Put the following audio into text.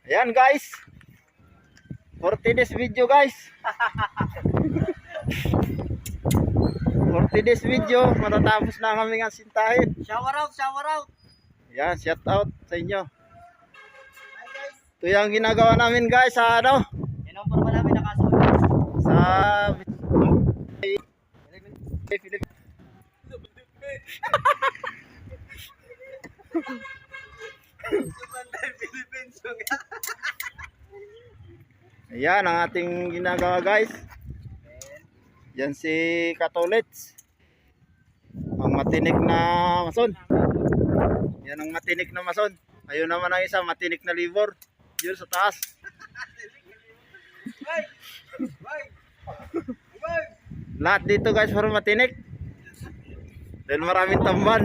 Ayan guys. 40 days video guys. 40 days video. Matatapos na kami nga sintahin. Shower out, shower out. Ayan, shout out sa inyo. Ito yung ginagawa namin guys sa ano? Yan ang forma namin nakasulat. Sa Ayan ang ating ginagawa guys. Yan si Katolets. Ang matinik na mason. Yan ang matinik na mason. Ayun naman ang isa matinik na libor. Yun sa taas. Lahat dito guys para matinik. Dahil maraming tamban.